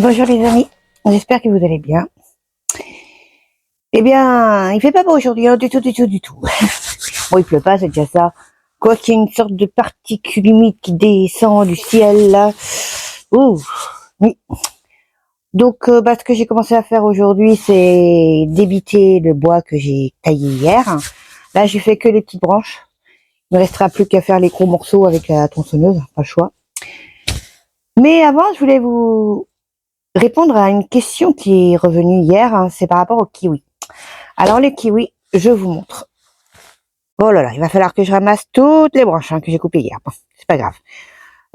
Bonjour les amis, j'espère que vous allez bien. Eh bien, il fait pas beau aujourd'hui, hein, du tout. Bon, il pleut pas, c'est déjà ça. Quoi qu'il y ait une sorte de particule humide qui descend du ciel, là. Ouh, oui. Donc, ce que j'ai commencé à faire aujourd'hui, c'est débiter le bois que j'ai taillé hier. Là, j'ai fait que les petites branches. Il ne restera plus qu'à faire les gros morceaux avec la tronçonneuse, pas le choix. Mais avant, je voulais vous répondre à une question qui est revenue hier, hein, c'est par rapport au kiwi. Alors les kiwis, je vous montre. Oh là là, il va falloir que je ramasse toutes les branches que j'ai coupées hier. Bon, c'est pas grave.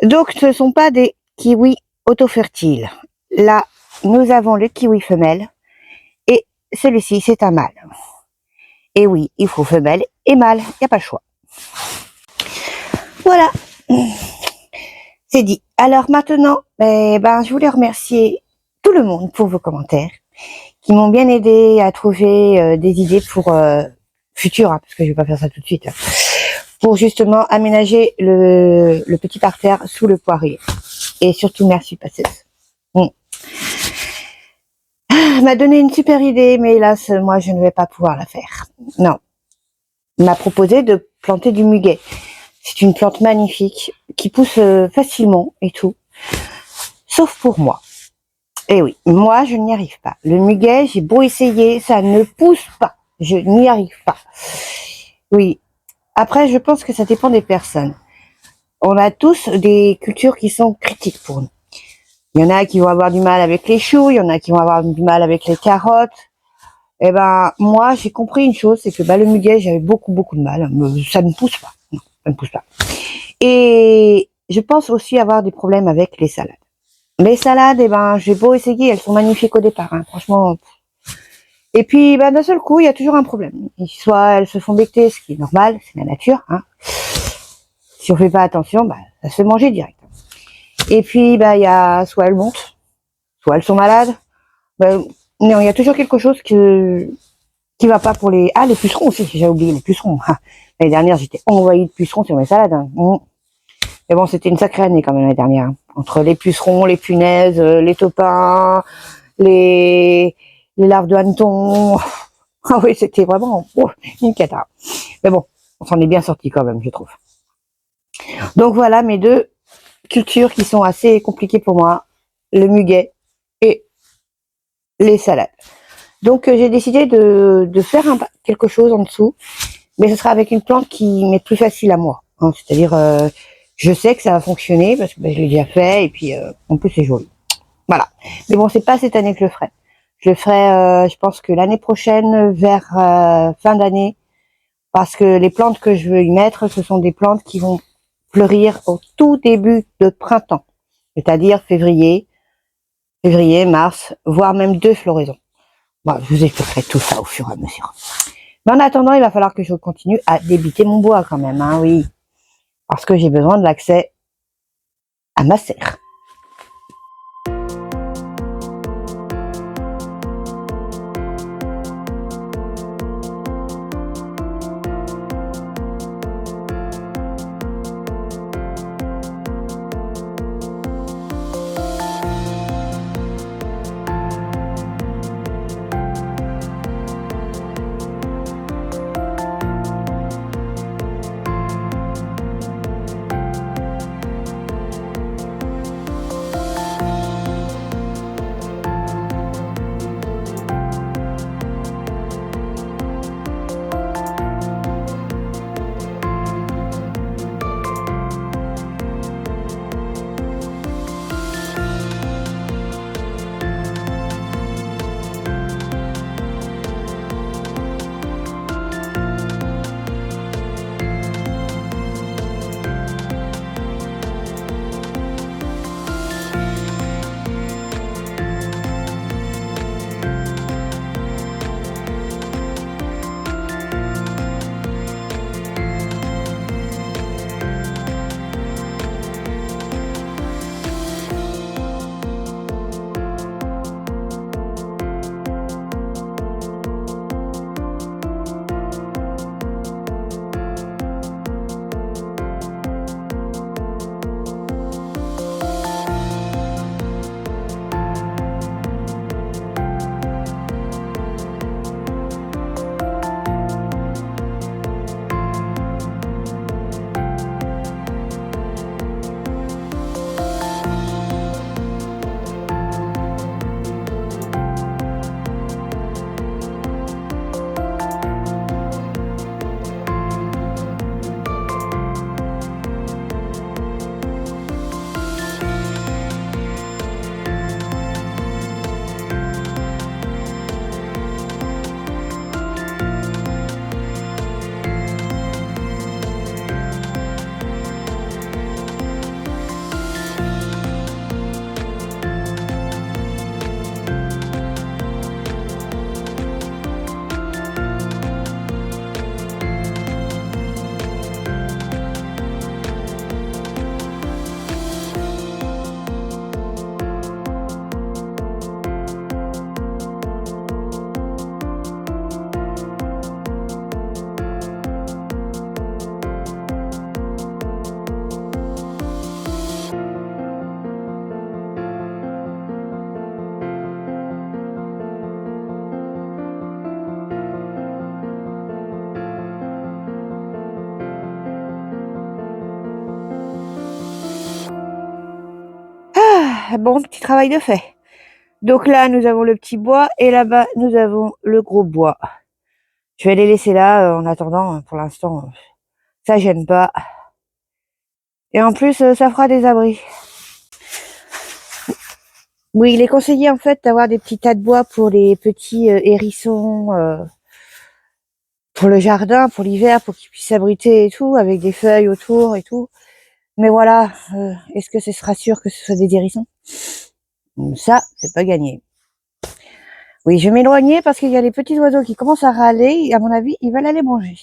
Donc ce ne sont pas des kiwis autofertiles. Là, nous avons le kiwi femelle et celui-ci, c'est un mâle. Et oui, il faut femelle et mâle, il n'y a pas le choix. Voilà, c'est dit. Alors maintenant, je voulais remercier tout le monde pour vos commentaires qui m'ont bien aidé à trouver des idées pour futur, parce que je vais pas faire ça tout de suite, pour justement aménager le petit parterre sous le poirier. Et surtout, merci Passeuse. Elle m'a donné une super idée, mais hélas, moi, je ne vais pas pouvoir la faire. Non. Elle m'a proposé de planter du muguet. C'est une plante magnifique qui pousse facilement et tout, sauf pour moi. Et oui, moi, je n'y arrive pas. Le muguet, j'ai beau essayer, ça ne pousse pas. Je n'y arrive pas. Oui. Après, je pense que ça dépend des personnes. On a tous des cultures qui sont critiques pour nous. Il y en a qui vont avoir du mal avec les choux, il y en a qui vont avoir du mal avec les carottes. Eh ben, moi, j'ai compris une chose, c'est que le muguet, j'avais beaucoup de mal. Ça ne pousse pas. Non, ça ne pousse pas. Et je pense aussi avoir des problèmes avec les salades. Les salades, j'ai beau essayer, elles sont magnifiques au départ, hein, franchement. Et puis, d'un seul coup, il y a toujours un problème. Soit elles se font becter, ce qui est normal, c'est la nature, hein. Si on fait pas attention, ça se fait manger direct. Et puis, il y a, soit elles montent, soit elles sont malades. Non, il y a toujours quelque chose qui va pas pour les... Ah, les pucerons aussi, j'ai oublié les pucerons. L'année dernière, j'étais envahie de pucerons sur mes salades, hein. Mais bon, c'était une sacrée année quand même l'année dernière, hein. Entre les pucerons, les punaises, les topins, les larves de hanneton. Ah oui, c'était vraiment une cata. Mais bon, on s'en est bien sorti quand même, je trouve. Donc voilà mes deux cultures qui sont assez compliquées pour moi, le muguet et les salades. Donc j'ai décidé de faire quelque chose en dessous, mais ce sera avec une plante qui m'est plus facile à moi, hein. C'est-à-dire je sais que ça va fonctionner parce que je l'ai déjà fait et puis en plus c'est joli. Voilà. Mais bon, c'est pas cette année que je le ferai. Je le ferai, je pense que l'année prochaine, vers fin d'année, parce que les plantes que je veux y mettre, ce sont des plantes qui vont fleurir au tout début de printemps, c'est-à-dire février, mars, voire même 2 floraisons. Bon, je vous expliquerai tout ça au fur et à mesure. Mais en attendant, il va falloir que je continue à débiter mon bois quand même, hein, oui, parce que j'ai besoin de l'accès à ma serre. bon, petit travail de fait. Donc là, nous avons le petit bois et là-bas, nous avons le gros bois. Je vais les laisser là en attendant. Pour l'instant, ça gêne pas. Et en plus, ça fera des abris. Oui, il est conseillé en fait d'avoir des petits tas de bois pour les petits hérissons, pour le jardin, pour l'hiver, pour qu'ils puissent s'abriter et tout, avec des feuilles autour et tout. Mais voilà, est-ce que ce sera sûr que ce soit des hérissons? Ça, c'est pas gagné. Oui, je vais m'éloigner parce qu'il y a les petits oiseaux qui commencent à râler et à mon avis, ils veulent aller manger.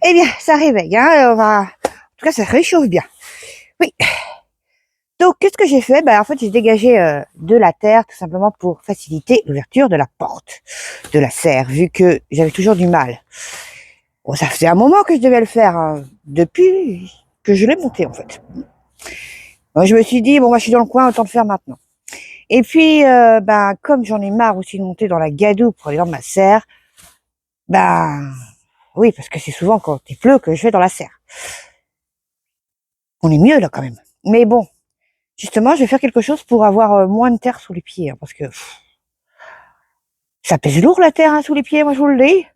Eh bien, ça réveille, hein, en tout cas, ça réchauffe bien. Oui. Donc, qu'est-ce que j'ai fait? En fait, j'ai dégagé de la terre, tout simplement pour faciliter l'ouverture de la porte de la serre, vu que j'avais toujours du mal. Bon, ça faisait un moment que je devais le faire, hein, depuis que je l'ai monté, en fait. Donc, je me suis dit, bon, moi, je suis dans le coin, autant le faire maintenant. Et puis, comme j'en ai marre aussi de monter dans la gadoue pour aller dans ma serre, oui, parce que c'est souvent quand il pleut que je vais dans la serre. On est mieux, là, quand même. Mais bon, justement, je vais faire quelque chose pour avoir moins de terre sous les pieds, hein, parce que ça pèse lourd la terre, hein, sous les pieds, moi je vous le dis.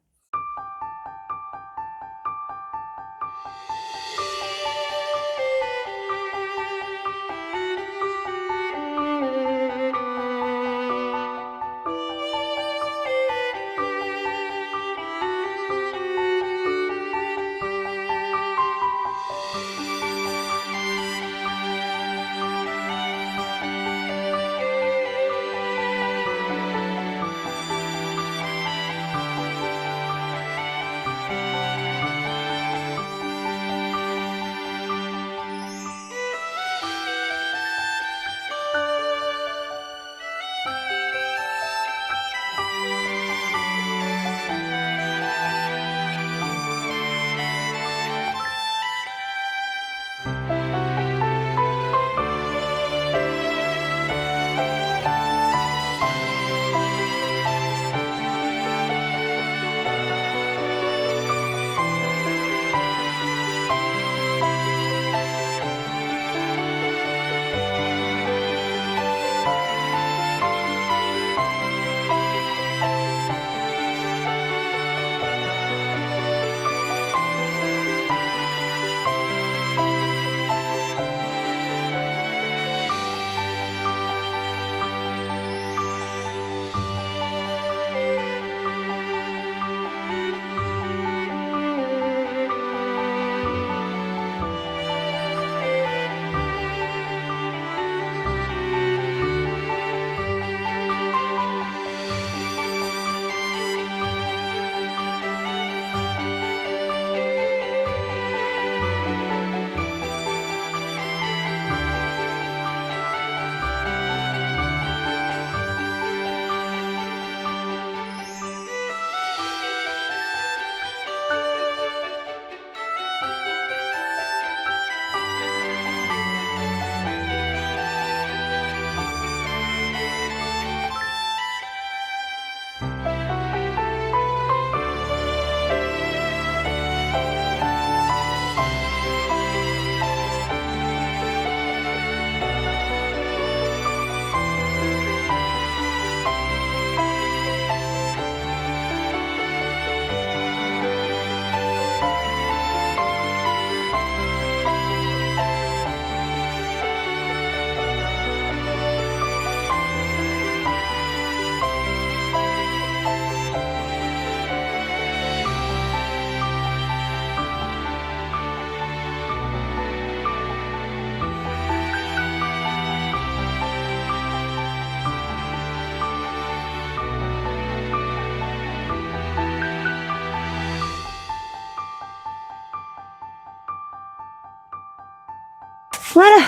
Voilà.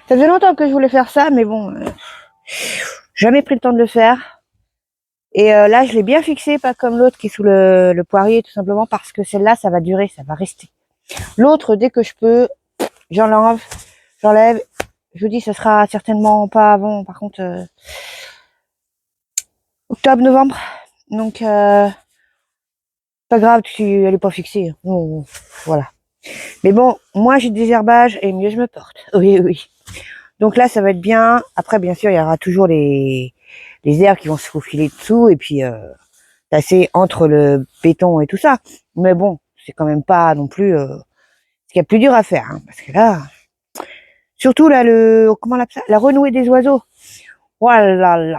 Ça faisait longtemps que je voulais faire ça, mais bon, jamais pris le temps de le faire. Et là, je l'ai bien fixé, pas comme l'autre qui est sous le poirier, tout simplement parce que celle-là, ça va durer, ça va rester. L'autre, dès que je peux, j'enlève. Je vous dis, ce sera certainement pas avant, par contre, octobre, novembre. Donc, pas grave si elle est pas fixée. Oh, voilà. Mais bon, moi j'ai des herbages et mieux je me porte. Oui, oui. Donc là, ça va être bien. Après, bien sûr, il y aura toujours les herbes qui vont se faufiler dessous et puis passer entre le béton et tout ça. Mais bon, c'est quand même pas non plus ce qu'il y a de plus dur à faire. Hein, parce que là, surtout là, comment on appelle ça, la renouée des oiseaux. Voilà, là.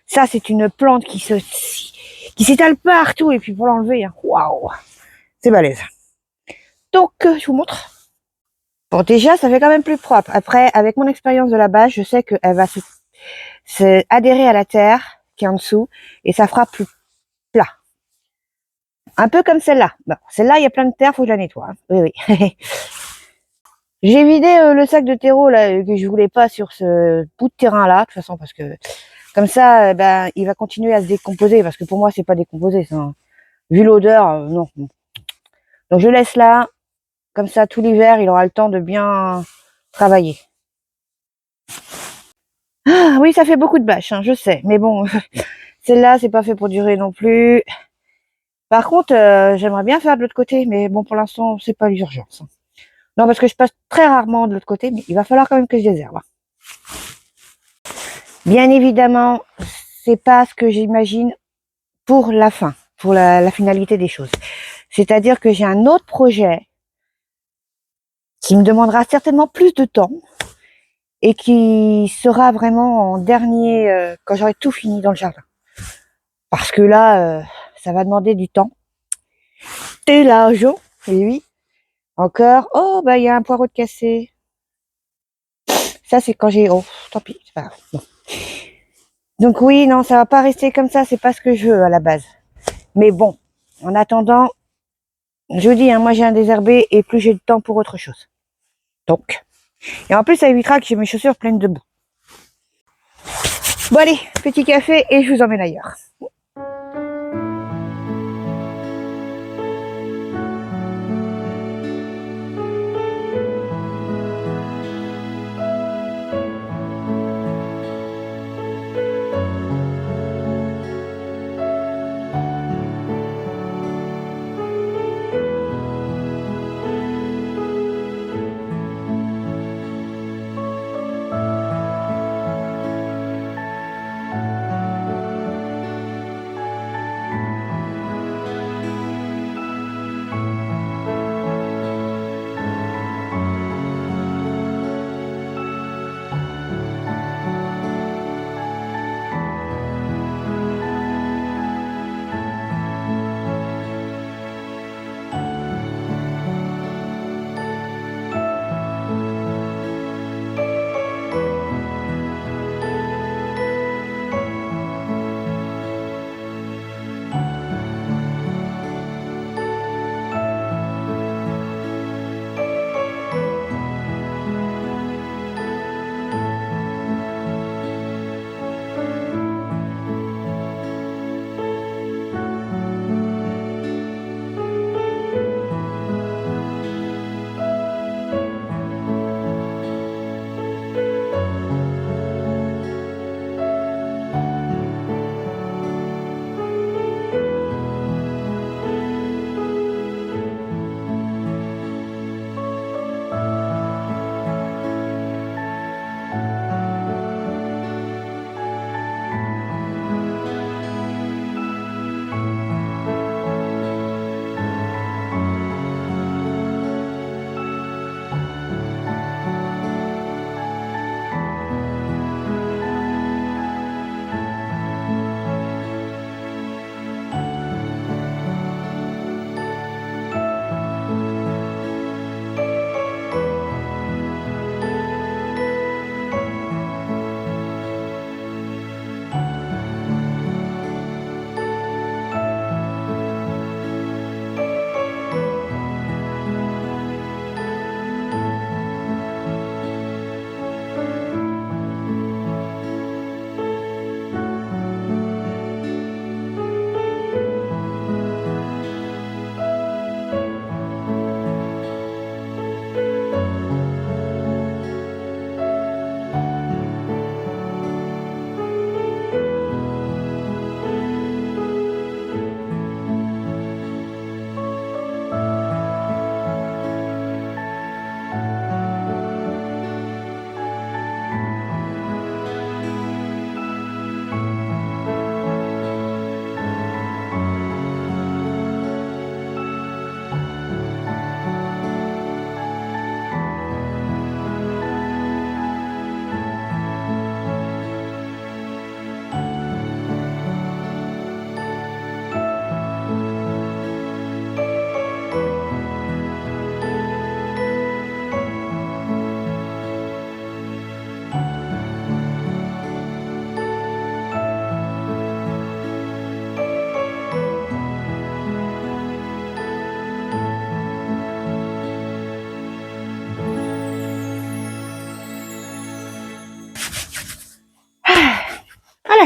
Ça, c'est une plante qui s'étale partout et puis pour l'enlever, hein, waouh, c'est balèze. Donc, je vous montre. Bon, déjà, ça fait quand même plus propre. Après, avec mon expérience de la base, je sais qu'elle va se adhérer à la terre qui est en dessous et ça fera plus plat. Un peu comme celle-là. Bon, celle-là, il y a plein de terre, faut que je la nettoie. Hein. Oui, oui. J'ai vidé le sac de terreau là que je voulais pas sur ce bout de terrain là, de toute façon, parce que comme ça, ben, il va continuer à se décomposer, parce que pour moi, c'est pas décomposé. Ça, hein. Vu l'odeur, non. Donc je laisse là, comme ça, tout l'hiver, il aura le temps de bien travailler. Ah, oui, ça fait beaucoup de bâches, hein, je sais, mais bon, celle-là, c'est pas fait pour durer non plus. Par contre, j'aimerais bien faire de l'autre côté, mais bon, pour l'instant, c'est pas l'urgence. Non, parce que je passe très rarement de l'autre côté, mais il va falloir quand même que je désherbe. Bien évidemment, c'est pas ce que j'imagine pour la fin, pour la finalité des choses. C'est-à-dire que j'ai un autre projet qui me demandera certainement plus de temps et qui sera vraiment en dernier quand j'aurai tout fini dans le jardin. Parce que là, ça va demander du temps, de l'argent, et oui. Encore, oh bah il y a un poireau de cassé. Ça c'est quand j'ai, oh tant pis, c'est pas grave. Bon. Donc oui, non, ça va pas rester comme ça, c'est pas ce que je veux à la base. Mais bon, en attendant, je vous dis, hein, moi j'ai un désherbé et plus j'ai de temps pour autre chose. Donc, et en plus ça évitera que j'ai mes chaussures pleines de boue. Bon allez, petit café et je vous emmène ailleurs.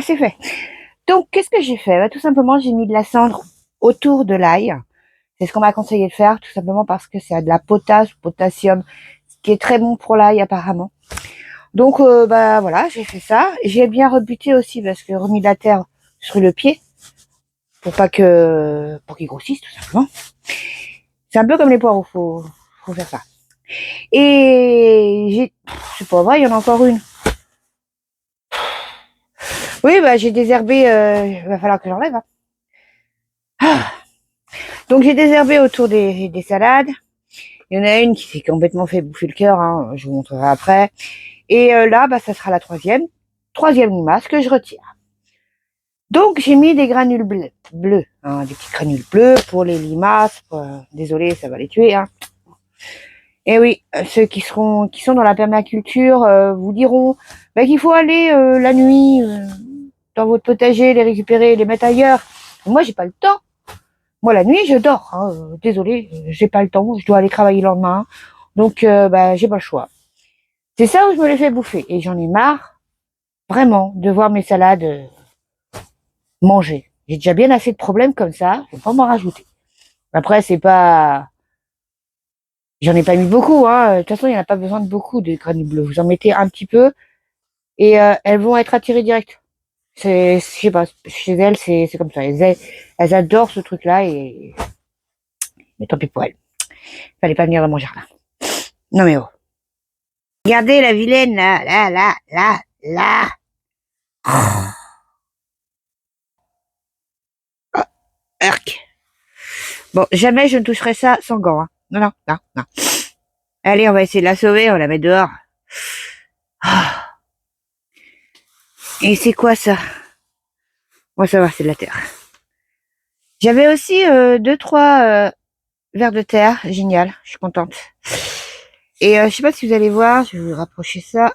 c'est fait. Donc, qu'est-ce que j'ai fait? Tout simplement, j'ai mis de la cendre autour de l'ail. C'est ce qu'on m'a conseillé de faire, tout simplement parce que c'est de la potasse, potassium, qui est très bon pour l'ail apparemment. Donc, voilà, j'ai fait ça. J'ai bien rebuté aussi parce que remis de la terre sur le pied pour qu'il grossisse tout simplement. C'est un peu comme les poireaux, faut faire ça. Et c'est pas vrai, il y en a encore une. Oui, j'ai désherbé, il va falloir que j'enlève. Donc j'ai désherbé autour des salades. Il y en a une qui s'est complètement fait bouffer le cœur, hein, je vous montrerai après. Et là, ça sera la troisième limace que je retire. Donc j'ai mis des granules bleus, hein, des petits granules bleus pour les limaces. Désolé, ça va les tuer. Hein. Et oui, ceux qui sont dans la permaculture vous diront qu'il faut aller la nuit dans votre potager, les récupérer, les mettre ailleurs. Moi, j'ai pas le temps. Moi, la nuit, je dors. Hein. Désolée, j'ai pas le temps. Je dois aller travailler le lendemain. Donc, j'ai pas le choix. C'est ça où je me les fais bouffer. Et j'en ai marre, vraiment, de voir mes salades manger. J'ai déjà bien assez de problèmes comme ça. Je vais pas m'en rajouter. Après, c'est pas... J'en ai pas mis beaucoup. Hein. De toute façon, il n'y en a pas besoin de beaucoup de granules bleues. Vous en mettez un petit peu et elles vont être attirées direct. Je sais pas, chez elles, c'est comme ça. Elles adorent ce truc-là et... Mais tant pis pour elles. Fallait pas venir dans mon jardin. Non mais oh. Regardez la vilaine, là. Oh, arc. Bon, jamais je ne toucherai ça sans gants. Hein. Non. Allez, on va essayer de la sauver, on la met dehors. Et c'est quoi ça? Bon, ça va, c'est de la terre. J'avais aussi 2-3 vers de terre, génial, je suis contente. Et je sais pas si vous allez voir, je vais vous rapprocher ça.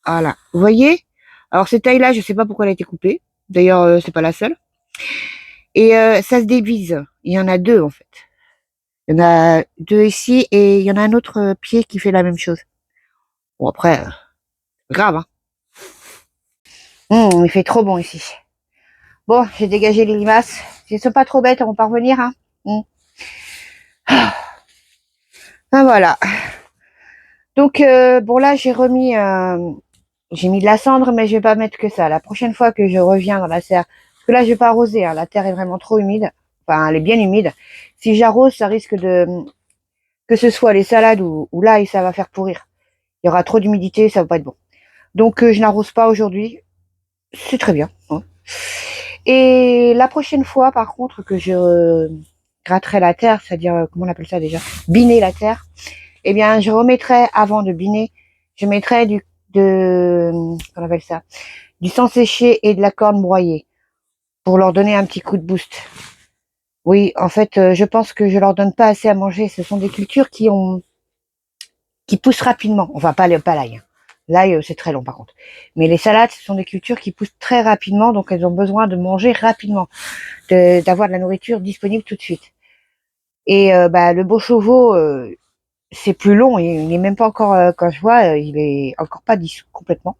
Voilà, vous voyez? Alors cette taille-là, je sais pas pourquoi elle a été coupée. D'ailleurs, c'est pas la seule. Et ça se dévise. Il y en a deux en fait. Il y en a deux ici et il y en a un autre pied qui fait la même chose. Bon après, grave. Hein. Il fait trop bon ici. Bon, j'ai dégagé les limaces. Si elles sont pas trop bêtes, elles vont pas revenir. Hein. Voilà. Donc là j'ai mis de la cendre, mais je vais pas mettre que ça. La prochaine fois que je reviens dans la serre, parce que là je vais pas arroser, hein, la terre est vraiment trop humide. Enfin, elle est bien humide. Si j'arrose, ça risque que ce soit les salades ou l'ail, ça va faire pourrir. Il y aura trop d'humidité, ça va pas être bon. Donc je n'arrose pas aujourd'hui. C'est très bien. Hein. Et la prochaine fois, par contre, que je gratterai la terre, c'est-à-dire comment on appelle ça déjà, biner la terre. Eh bien, je remettrai, avant de biner, je mettrai qu'on appelle ça, du sang séché et de la corne broyée pour leur donner un petit coup de boost. Oui, en fait, je pense que je leur donne pas assez à manger. Ce sont des cultures qui poussent rapidement. Enfin, pas l'ail. Hein. L'ail, c'est très long par contre. Mais les salades, ce sont des cultures qui poussent très rapidement, donc elles ont besoin de manger rapidement, d'avoir de la nourriture disponible tout de suite. Et le beau chevaux, c'est plus long, il n'est même pas encore, quand je vois, il est encore pas dissous complètement.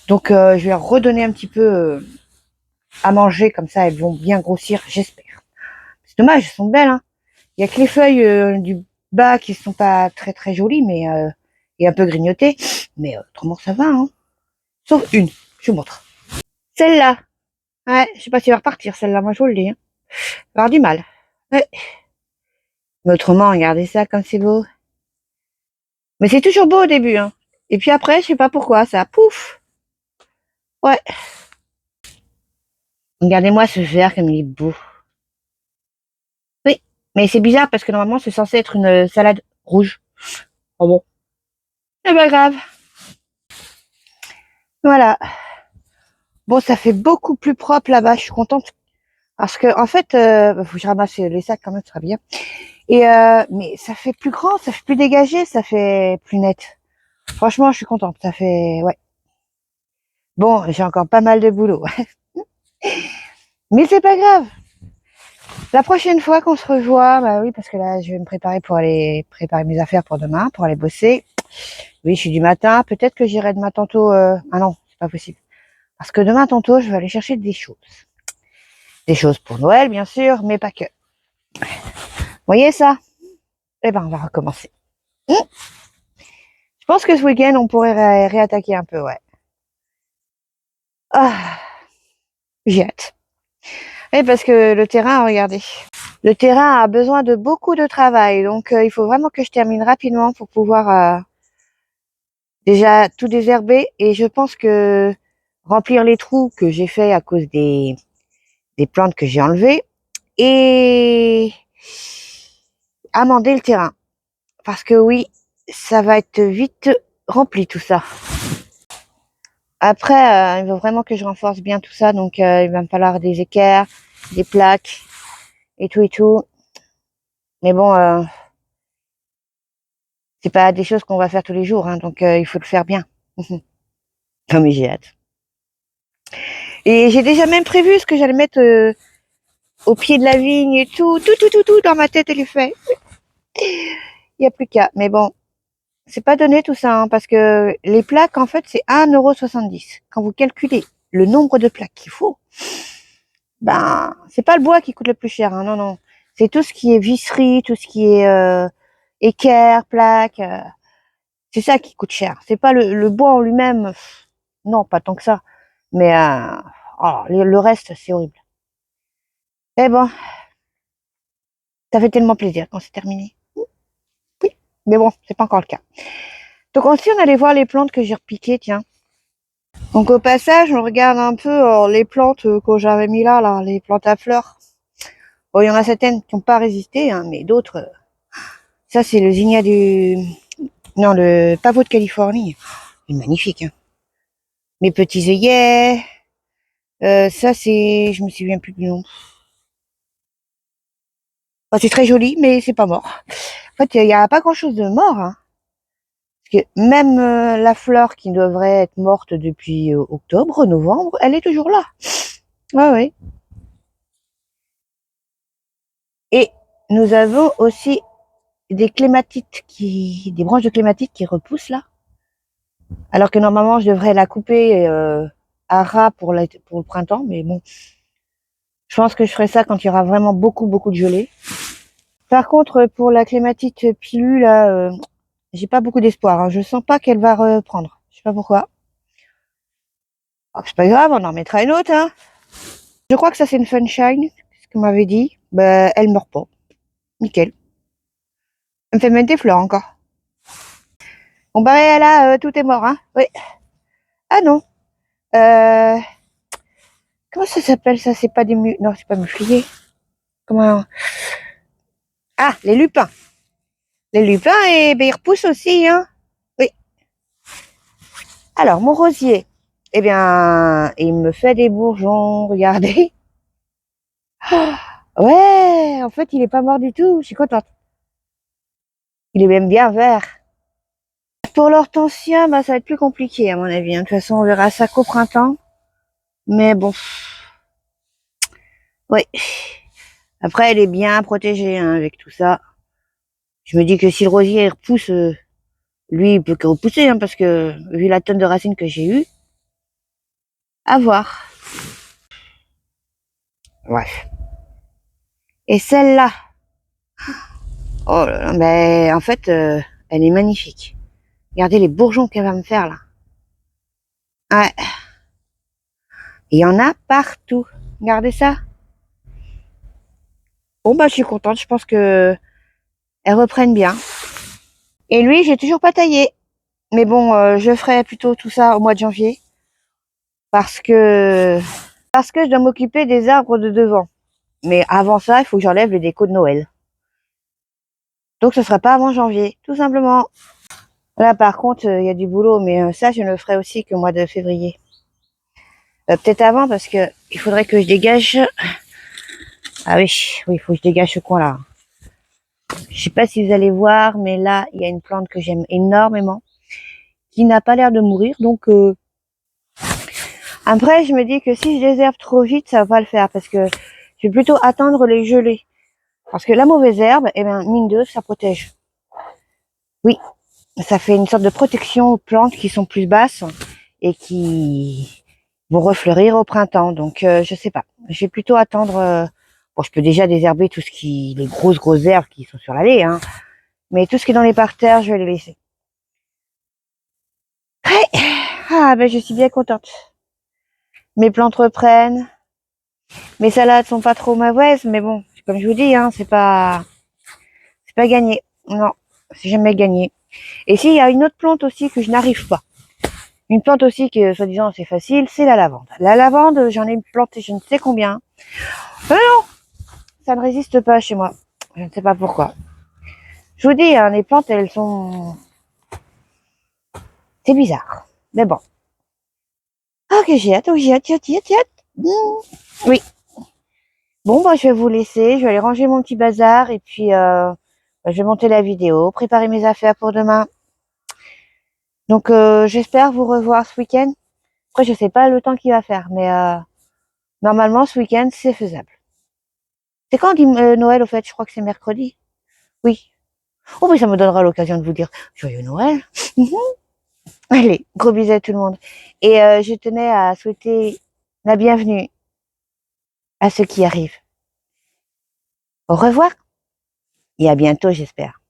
Donc je vais redonner un petit peu à manger, comme ça elles vont bien grossir, j'espère. C'est dommage, elles sont belles, hein. Il y a que les feuilles du bas qui sont pas très très jolies, mais et un peu grignotées, mais autrement ça va, hein. Sauf une, je vous montre. Celle-là, ouais, je sais pas si elle va repartir, celle-là, moi je vous le dis, hein. Elle va avoir du mal. Ouais. Mais autrement, regardez ça comme c'est beau. Mais c'est toujours beau au début, hein. Et puis après, je sais pas pourquoi, ça pouf. Ouais. Regardez-moi ce vert comme il est beau. Oui, mais c'est bizarre parce que normalement c'est censé être une salade rouge. Oh bon. C'est pas grave. Voilà. Bon, ça fait beaucoup plus propre là-bas. Je suis contente parce que en fait, faut que je ramasse les sacs quand même, ça sera bien. Et mais ça fait plus grand, ça fait plus dégagé, ça fait plus net. Franchement, je suis contente. Ça fait ouais. Bon, j'ai encore pas mal de boulot, mais c'est pas grave. La prochaine fois qu'on se revoit, bah oui, parce que là, je vais me préparer pour aller préparer mes affaires pour demain, pour aller bosser. Oui, je suis du matin. Peut-être que j'irai demain tantôt. Ah non, c'est pas possible. Parce que demain, tantôt, je vais aller chercher des choses. Des choses pour Noël, bien sûr, mais pas que. Vous voyez ça? Eh ben, on va recommencer. Je pense que ce week-end, on pourrait réattaquer un peu, ouais. Ah, j'ai hâte. Et parce que le terrain, regardez. Le terrain a besoin de beaucoup de travail, donc il faut vraiment que je termine rapidement pour pouvoir déjà tout désherber. Et je pense que remplir les trous que j'ai fait à cause des plantes que j'ai enlevées et amender le terrain. Parce que oui, ça va être vite rempli tout ça. Après, il faut vraiment que je renforce bien tout ça, donc il va me falloir des équerres, des plaques et tout et tout. Mais bon, c'est pas des choses qu'on va faire tous les jours, hein, donc il faut le faire bien. Non mais j'ai hâte. Et j'ai déjà même prévu ce que j'allais mettre au pied de la vigne et tout dans ma tête, elle est fait. Il n'y a plus qu'à. Mais bon, c'est pas donné tout ça, hein, parce que les plaques, en fait, c'est 1,70 €. Quand vous calculez le nombre de plaques qu'il faut, ben, c'est pas le bois qui coûte le plus cher, hein, non, non. C'est tout ce qui est visserie, tout ce qui est équerre, plaque. C'est ça qui coûte cher. C'est pas le bois en lui-même. Non, pas tant que ça. Mais oh, le reste, c'est horrible. Eh bon, ça fait tellement plaisir quand c'est terminé. Oui, mais bon, c'est pas encore le cas. Donc ensuite, on allait voir les plantes que j'ai repiquées, tiens. Donc au passage, on regarde un peu les plantes que j'avais mis là, les plantes à fleurs. Bon, il y en a certaines qui n'ont pas résisté, hein, mais d'autres. Ça, c'est le zinnia du... Non, le pavot de Californie. Il est magnifique, hein. Mes petits œillets. Ça, c'est... Je me souviens plus du nom. Enfin, c'est très joli, mais c'est pas mort. En fait, il n'y a pas grand-chose de mort, hein. Parce que même la fleur qui devrait être morte depuis octobre, novembre, elle est toujours là. Ouais, ouais. Et nous avons aussi des clématites des branches de clématite qui repoussent là. Alors que normalement, je devrais la couper à ras pour le printemps, mais bon, je pense que je ferai ça quand il y aura vraiment beaucoup, beaucoup de gelée. Par contre, pour la clématite pilule, là, j'ai pas beaucoup d'espoir, hein. Je sens pas qu'elle va reprendre. Je sais pas pourquoi. Oh, c'est pas grave, on en mettra une autre, hein. Je crois que ça, c'est une Funshine, ce qu'on m'avait dit. Ben, elle meurt pas. Nickel. Elle me fait mettre des fleurs encore. Bon, bah là, tout est mort, hein. Oui. Ah non. Euh, Comment ça s'appelle ça? C'est pas des non, c'est pas mufliers. Comment? Ah, les lupins. Les lupins, et ben, ils repoussent aussi, hein. Oui. Alors, mon rosier, eh bien, il me fait des bourgeons, regardez. Ouais, en fait, il est pas mort du tout, je suis contente. Il est même bien vert. Pour l'hortensia, bah, ça va être plus compliqué, à mon avis, hein. De toute façon, on verra ça qu'au printemps. Mais bon. Oui. Après, elle est bien protégée, hein, avec tout ça. Je me dis que si le rosier repousse, lui, il peut que repousser, hein, parce que vu la tonne de racines que j'ai eues, à voir. Bref. Et celle-là, oh là là, ben, en fait, elle est magnifique. Regardez les bourgeons qu'elle va me faire là. Ouais. Il y en a partout. Regardez ça. Bon bah je suis contente. Je pense que elles reprennent bien. Et lui, j'ai toujours pas taillé. Mais bon, je ferai plutôt tout ça au mois de janvier parce que je dois m'occuper des arbres de devant. Mais avant ça, il faut que j'enlève les décos de Noël. Donc ce sera pas avant janvier, tout simplement. Là par contre, il y a du boulot, mais ça je ne le ferai aussi qu'au mois de février. Peut-être avant parce que il faudrait que je dégage. Ah oui, oui, il faut que je dégage ce coin-là. Je sais pas si vous allez voir, mais là il y a une plante que j'aime énormément, qui n'a pas l'air de mourir. Donc après, je me dis que si je désherbe trop vite, ça va pas le faire parce que je vais plutôt attendre les gelées. Parce que la mauvaise herbe, eh bien, mine de, ça protège. Oui, ça fait une sorte de protection aux plantes qui sont plus basses et qui vont refleurir au printemps. Donc, je sais pas. Je vais plutôt attendre. Bon, je peux déjà désherber tout ce qui, les grosses herbes qui sont sur l'allée, hein. Mais tout ce qui est dans les parterres, je vais les laisser. Ah, ben, je suis bien contente. Mes plantes reprennent. Mes salades sont pas trop mauvaises, mais bon, comme je vous dis, hein, c'est pas gagné. Non, c'est jamais gagné. Et s'il y a une autre plante aussi que je n'arrive pas. Une plante aussi que, soi-disant, c'est facile, c'est la lavande. La lavande, j'en ai planté je ne sais combien. Non, ça ne résiste pas chez moi. Je ne sais pas pourquoi. Je vous dis, hein, les plantes, elles sont... C'est bizarre. Mais bon. Ah, que j'ai hâte, oh, j'ai hâte, j'ai hâte. Oui. Bon, bah, je vais vous laisser. Je vais aller ranger mon petit bazar et puis je vais monter la vidéo, préparer mes affaires pour demain. Donc, j'espère vous revoir ce week-end. Après, je sais pas le temps qu'il va faire, mais normalement, ce week-end, c'est faisable. C'est quand Noël, au fait? Je crois que c'est mercredi. Oui. Oh, mais ça me donnera l'occasion de vous dire joyeux Noël. Allez, gros bisous à tout le monde. Et je tenais à souhaiter la bienvenue à ceux qui arrivent. Au revoir et à bientôt, j'espère.